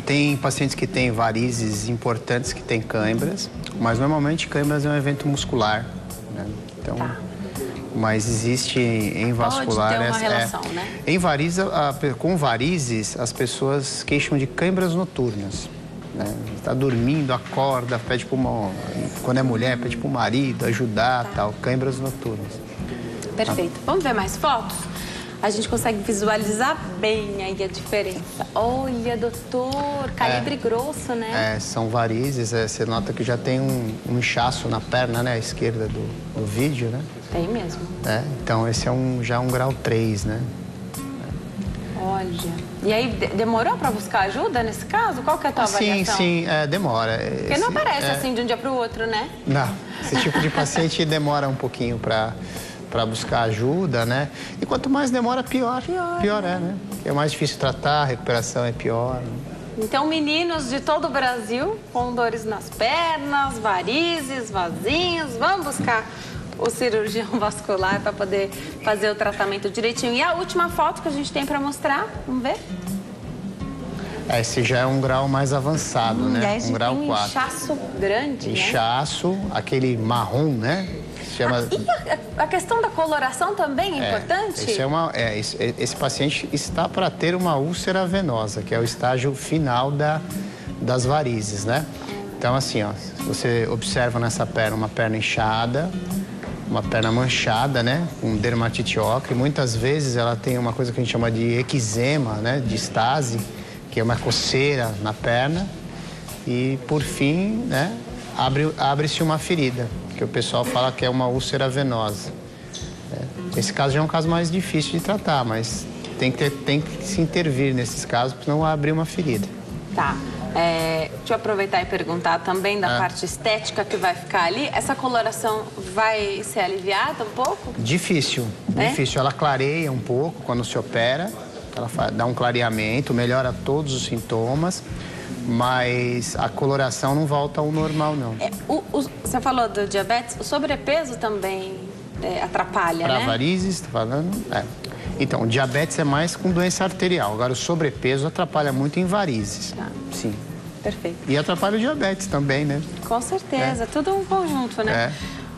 Tem pacientes que têm varizes importantes que têm cãibras, mas normalmente cãibras é um evento muscular, né? Então, mas existe em vascular... Pode ter uma relação, né? Em varizes, com varizes, as pessoas queixam de cãibras noturnas, né? Está dormindo, acorda, pede para quando é mulher, pede para o marido ajudar, tal, cãibras noturnas. Perfeito. Vamos ver mais fotos? A gente consegue visualizar bem aí a diferença. Olha, doutor, calibre grosso, né? São varizes, você nota que já tem um inchaço na perna, né, à esquerda do vídeo, né? Tem mesmo. Então esse é já um grau 3, né? Olha, e aí demorou para buscar ajuda nesse caso? Qual que é a tua avaliação? Sim, demora. Porque não aparece assim de um dia para o outro, né? Não, esse tipo de paciente demora um pouquinho para buscar ajuda, né? E quanto mais demora, pior. Pior é, né? Porque é mais difícil tratar, a recuperação é pior. Né? Então, meninos de todo o Brasil com dores nas pernas, varizes, vasinhos, vamos buscar o cirurgião vascular para poder fazer o tratamento direitinho. E a última foto que a gente tem para mostrar, vamos ver? Esse já é um grau mais avançado, né? Um grau 4. Inchaço grande, inchaço, né? Aquele marrom, né? Chama... E a questão da coloração também é importante? Esse paciente está para ter uma úlcera venosa, que é o estágio final das varizes, né? Então, assim, ó, você observa nessa perna uma perna inchada, uma perna manchada, né? Com dermatite ocre. Muitas vezes ela tem uma coisa que a gente chama de eczema, né? De estase, que é uma coceira na perna. E, por fim, né? Abre-se uma ferida, que o pessoal fala que é uma úlcera venosa. Esse caso já é um caso mais difícil de tratar, mas tem que se intervir nesses casos, para não abrir uma ferida. Tá. Deixa eu aproveitar e perguntar também da parte estética que vai ficar ali. Essa coloração vai ser aliviada um pouco? Difícil. Ela clareia um pouco quando se opera, ela dá um clareamento, melhora todos os sintomas, mas a coloração não volta ao normal, não. Você falou do diabetes, o sobrepeso também atrapalha, né? Para varizes, tá falando? Então, o diabetes é mais com doença arterial. Agora, o sobrepeso atrapalha muito em varizes. Tá. Sim. Perfeito. E atrapalha o diabetes também, né? Com certeza, tudo um conjunto, né?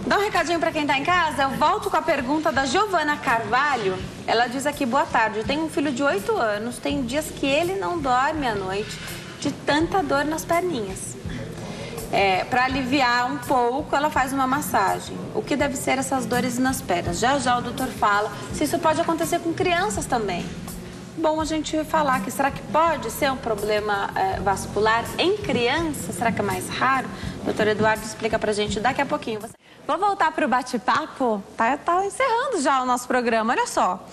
Dá um recadinho para quem tá em casa. Eu volto com a pergunta da Giovana Carvalho. Ela diz aqui, boa tarde, eu tenho um filho de 8 anos, tem dias que ele não dorme à noite de tanta dor nas perninhas. Para aliviar um pouco, ela faz uma massagem. O que deve ser essas dores nas pernas? Já já o doutor fala se isso pode acontecer com crianças também. Bom a gente falar que será que pode ser um problema vascular em crianças? Será que é mais raro? O doutor Eduardo explica pra gente daqui a pouquinho. Vou voltar para o bate-papo. Tá encerrando já o nosso programa, olha só.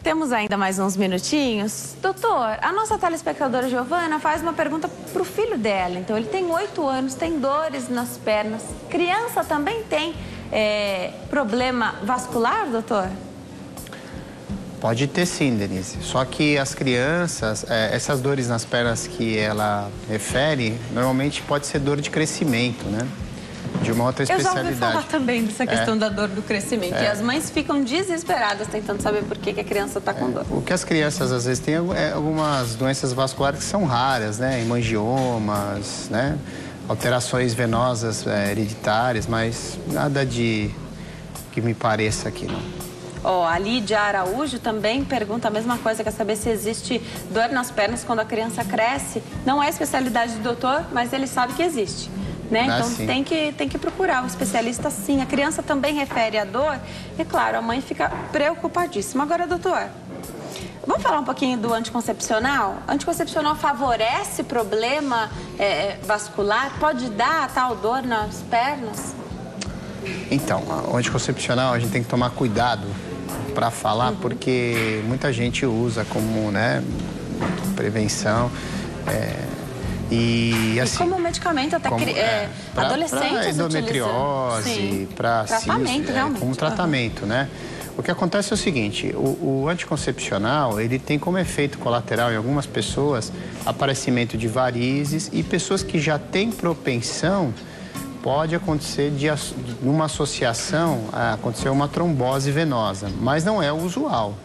Temos ainda mais uns minutinhos. Doutor, a nossa telespectadora Giovana faz uma pergunta para o filho dela. Então, ele tem 8 anos, tem dores nas pernas. Criança também tem problema vascular, doutor? Pode ter sim, Denise. Só que as crianças, essas dores nas pernas que ela refere, normalmente pode ser dor de crescimento, né? De uma outra especialidade. Eu já ouvi falar também dessa questão da dor do crescimento. E as mães ficam desesperadas tentando saber por que a criança está com dor. O que as crianças às vezes têm algumas doenças vasculares que são raras, né? Hemangiomas, né? Alterações venosas hereditárias, mas nada de que me pareça aqui, não. A Lídia Araújo também pergunta a mesma coisa, quer saber se existe dor nas pernas quando a criança cresce. Não é especialidade do doutor, mas ele sabe que existe. Né? Então tem que procurar o especialista sim. A criança também refere a dor e, claro, a mãe fica preocupadíssima. Agora, doutor, vamos falar um pouquinho do anticoncepcional? Anticoncepcional favorece problema vascular? Pode dar a tal dor nas pernas? Então, o anticoncepcional a gente tem que tomar cuidado para falar, porque muita gente usa como, né, prevenção. E como medicamento, até adolescentes para endometriose, para tratamento, realmente. Como tratamento, né? O que acontece é o seguinte, o anticoncepcional, ele tem como efeito colateral em algumas pessoas aparecimento de varizes e pessoas que já têm propensão, pode acontecer numa associação, acontecer uma trombose venosa, mas não é o usual,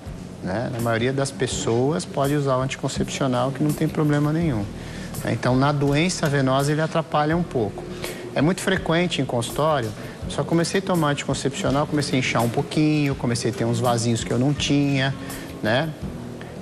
né? Na maioria das pessoas pode usar o anticoncepcional que não tem problema nenhum. Então, na doença venosa, ele atrapalha um pouco. É muito frequente em consultório, só comecei a tomar anticoncepcional, comecei a inchar um pouquinho, comecei a ter uns vasinhos que eu não tinha, né?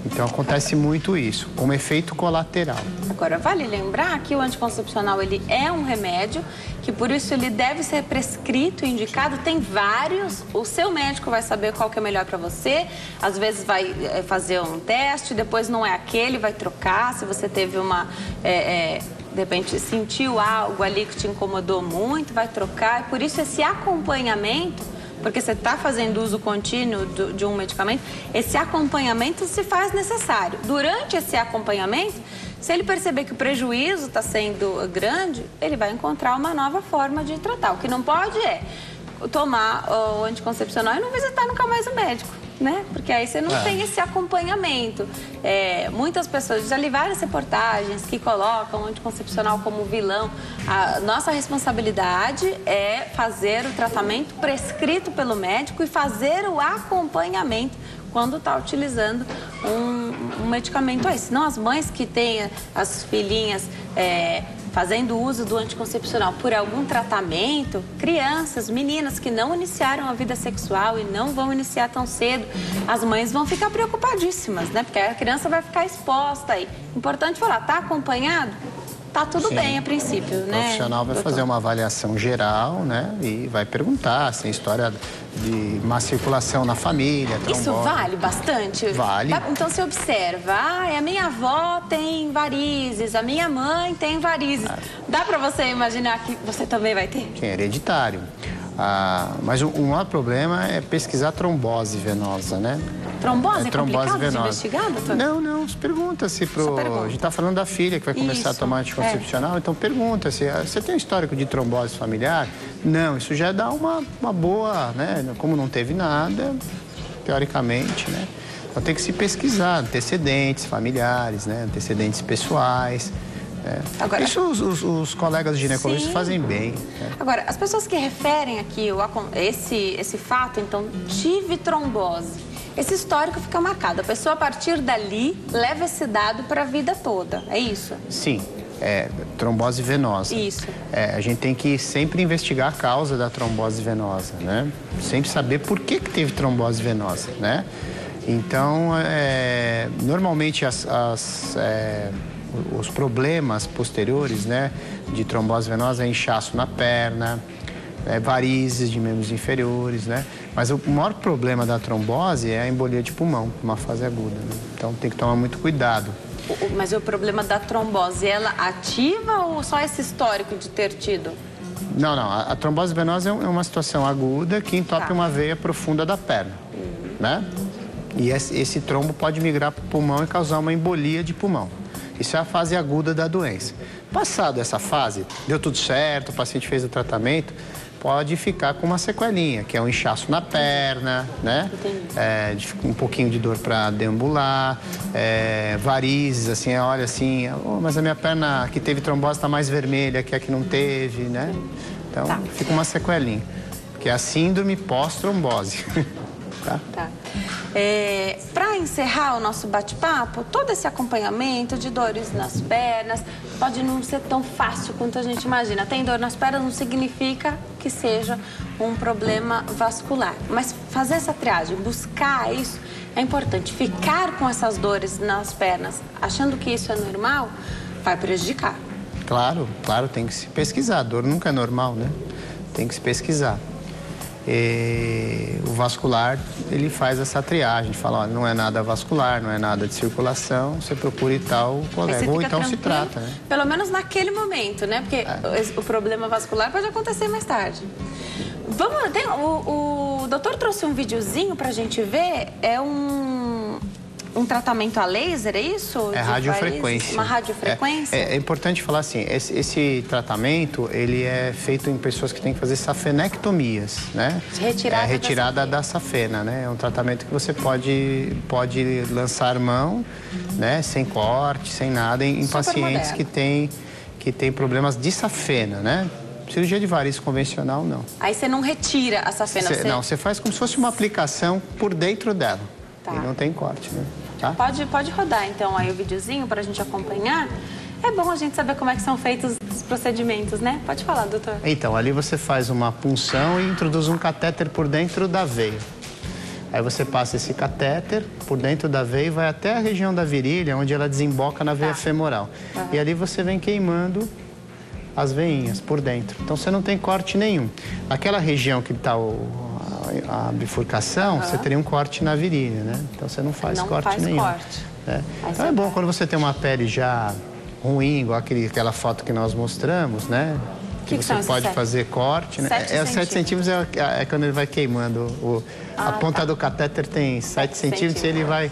Então, acontece muito isso, como efeito colateral. Agora, vale lembrar que o anticoncepcional, ele é um remédio, que por isso ele deve ser prescrito, indicado, tem vários, o seu médico vai saber qual que é melhor para você, às vezes vai fazer um teste, depois não é aquele, vai trocar, se você teve uma... de repente sentiu algo ali que te incomodou muito, vai trocar, e por isso esse acompanhamento porque você está fazendo uso contínuo de um medicamento, esse acompanhamento se faz necessário. Durante esse acompanhamento, se ele perceber que o prejuízo está sendo grande, ele vai encontrar uma nova forma de tratar. O que não pode é tomar o anticoncepcional e não visitar nunca mais o médico, né? Porque aí você não tem esse acompanhamento. Muitas pessoas, já li várias reportagens que colocam o anticoncepcional como vilão. A nossa responsabilidade é fazer o tratamento prescrito pelo médico e fazer o acompanhamento quando está utilizando um medicamento aí. Senão as mães que têm as filhinhas fazendo uso do anticoncepcional por algum tratamento, crianças, meninas que não iniciaram a vida sexual e não vão iniciar tão cedo, as mães vão ficar preocupadíssimas, né? Porque a criança vai ficar exposta aí. Importante falar, tá acompanhado? Tá tudo bem a princípio, né? O profissional vai fazer uma avaliação geral, né? E vai perguntar se tem história de má circulação na família, trombose. Isso vale bastante? Vale. Então você observa, a minha avó tem varizes, a minha mãe tem varizes. Dá pra você imaginar que você também vai ter? É hereditário. Mas o maior problema é pesquisar trombose venosa, né? Trombose é trombose complicado venosa. de investigar, doutor? Não, pergunta se A gente está falando da filha que vai começar a tomar anticoncepcional, então pergunta se você tem um histórico de trombose familiar? Não, isso já dá uma boa, né? Como não teve nada, teoricamente, né? Então tem que se pesquisar antecedentes familiares, né? Antecedentes pessoais. Agora, isso os colegas ginecologistas fazem bem. Agora, as pessoas que referem aqui esse fato, então, tive trombose. Esse histórico fica marcado. A pessoa, a partir dali, leva esse dado para a vida toda. É isso? Sim. Trombose venosa. Isso. A gente tem que sempre investigar a causa da trombose venosa, né? Sempre saber por que teve trombose venosa, né? Então, normalmente os problemas posteriores, né, de trombose venosa é inchaço na perna, varizes de membros inferiores, né? Mas o maior problema da trombose é a embolia de pulmão, uma fase aguda, né? Então tem que tomar muito cuidado. Mas o problema da trombose, ela ativa ou só esse histórico de ter tido? Não. A trombose venosa é uma situação aguda que entope uma veia profunda da perna, né? E esse trombo pode migrar para o pulmão e causar uma embolia de pulmão. Isso é a fase aguda da doença. Passado essa fase, deu tudo certo, o paciente fez o tratamento, pode ficar com uma sequelinha, que é um inchaço na perna, né? Um pouquinho de dor para deambular, varizes, assim, olha assim, mas a minha perna que teve trombose está mais vermelha que a que não teve, né? Então, fica uma sequelinha, que é a síndrome pós-trombose. Tá. Para encerrar o nosso bate-papo, todo esse acompanhamento de dores nas pernas pode não ser tão fácil quanto a gente imagina. Tem dor nas pernas não significa que seja um problema vascular. Mas fazer essa triagem, buscar isso, é importante. Ficar com essas dores nas pernas, achando que isso é normal, vai prejudicar. Claro, tem que se pesquisar. A dor nunca é normal, né? Tem que se pesquisar. O vascular, ele faz essa triagem, fala, não é nada vascular, não é nada de circulação, você procura e tal colega, ou então se trata, né? Pelo menos naquele momento, né? Porque o problema vascular pode acontecer mais tarde. O doutor trouxe um videozinho pra gente ver, um tratamento a laser, é isso? É radiofrequência. Uma radiofrequência? É importante falar assim, esse tratamento, ele é feito em pessoas que têm que fazer safenectomias, né? Retirada da safena, né? É um tratamento que você pode lançar mão, né? Sem corte, sem nada, em pacientes que têm problemas de safena, né? Cirurgia de varizes convencional, não. Aí você não retira a safena? Não, você faz como se fosse uma aplicação por dentro dela. E não tem corte, né? Tá? Pode rodar, então, aí o videozinho para a gente acompanhar. É bom a gente saber como é que são feitos os procedimentos, né? Pode falar, doutor. Então, ali você faz uma punção e introduz um catéter por dentro da veia. Aí você passa esse catéter por dentro da veia e vai até a região da virilha, onde ela desemboca na veia femoral. E ali você vem queimando as veinhas por dentro. Então, você não tem corte nenhum. Aquela região que está a bifurcação, você teria um corte na virilha, né? Então você não faz corte nenhum. Então é bom quando você tem uma pele já ruim, igual aquela foto que nós mostramos, né? que você pode fazer corte, né? 7 centímetros é quando ele vai queimando. A ponta do catéter tem 7 centímetros e ele vai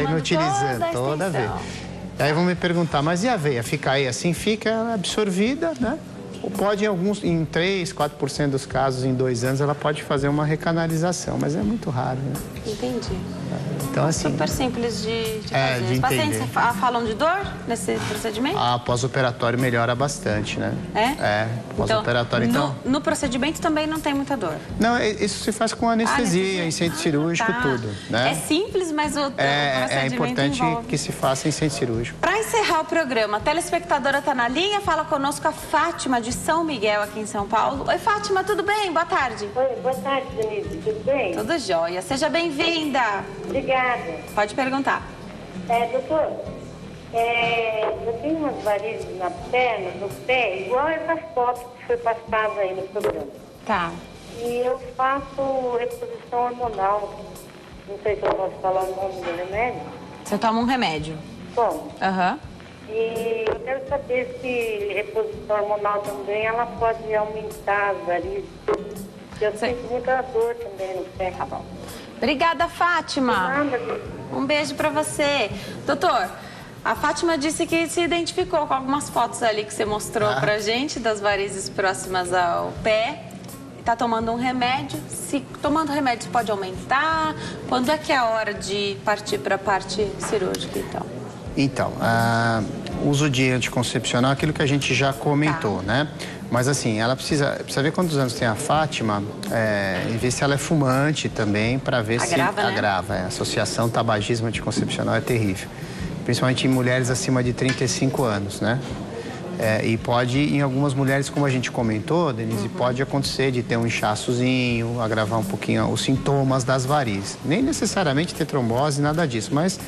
inutilizando toda vez. Aí vão me perguntar, mas e a veia? Fica aí assim? Fica absorvida, né? Ou pode, em 3, 4% dos casos, em 2 anos, ela pode fazer uma recanalização, mas é muito raro, né? Entendi. Então, assim... Super simples de fazer. Os pacientes falam de dor nesse procedimento? Pós-operatório melhora bastante, né? Pós-operatório, então... No procedimento também não tem muita dor? Não, isso se faz com anestesia, em centro cirúrgico, tudo, né? É simples, mas o procedimento é importante envolve. Que se faça em centro cirúrgico. Para encerrar o programa, a telespectadora está na linha, fala conosco a Fátima de São Miguel, aqui em São Paulo. Oi, Fátima, tudo bem? Boa tarde. Oi, boa tarde, Denise. Tudo bem? Tudo jóia. Seja bem-vinda. Obrigada. Pode perguntar. Doutor, eu tenho umas varizes na perna, no pé, igual essas fotos que foi passada aí no programa. Tá. E eu faço reposição hormonal. Não sei se eu posso falar o nome do remédio. Você toma um remédio? Tomo. Aham. E eu quero saber se reposição hormonal também, ela pode aumentar as varizes. Eu sinto muita dor também no pé. Tá bom. Obrigada, Fátima. Um beijo pra você. Doutor, a Fátima disse que se identificou com algumas fotos ali que você mostrou pra gente, das varizes próximas ao pé. Tá tomando um remédio. Se tomando remédio pode aumentar? Quando é que é a hora de partir pra parte cirúrgica, então? Então, uso de anticoncepcional é aquilo que a gente já comentou, né? Mas assim, ela precisa ver quantos anos tem a Fátima e ver se ela é fumante também, para ver se agrava. A associação tabagismo anticoncepcional é terrível. Principalmente em mulheres acima de 35 anos, né? E pode, em algumas mulheres, como a gente comentou, Denise, pode acontecer de ter um inchaçozinho, agravar um pouquinho os sintomas das varizes. Nem necessariamente ter trombose, nada disso, mas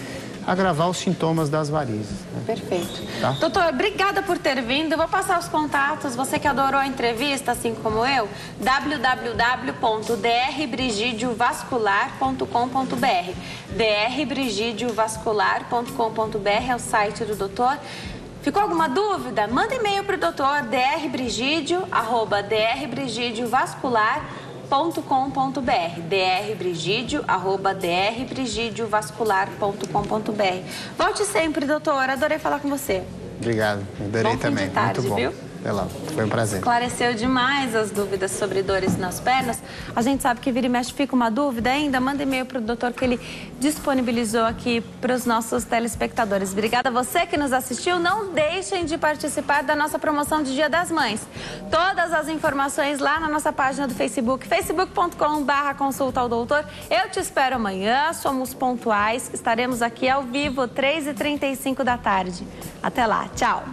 agravar os sintomas das varizes. Né? Perfeito. Tá? Doutor, obrigada por ter vindo. Eu vou passar os contatos. Você que adorou a entrevista, assim como eu, www.drbrigidiovascular.com.br. drbrigidiovascular.com.br é o site do doutor. Ficou alguma dúvida? Manda e-mail para o doutor, drbrigidio@drbrigidiovascular.com.br, drbrigidio@drbrigidiovascular.com.br. Volte sempre, doutor. Adorei falar com você. Obrigado. Adorei também. Fim de tarde, muito bom. Viu? Até lá. Foi um prazer. Esclareceu demais as dúvidas sobre dores nas pernas. A gente sabe que vira e mexe fica uma dúvida ainda. Manda e-mail para o doutor que ele disponibilizou aqui para os nossos telespectadores. Obrigada a você que nos assistiu. Não deixem de participar da nossa promoção de Dia das Mães. Todas as informações lá na nossa página do Facebook, facebook.com/consulta ao doutor. Eu te espero amanhã. Somos pontuais. Estaremos aqui ao vivo, 3h35 da tarde. Até lá. Tchau.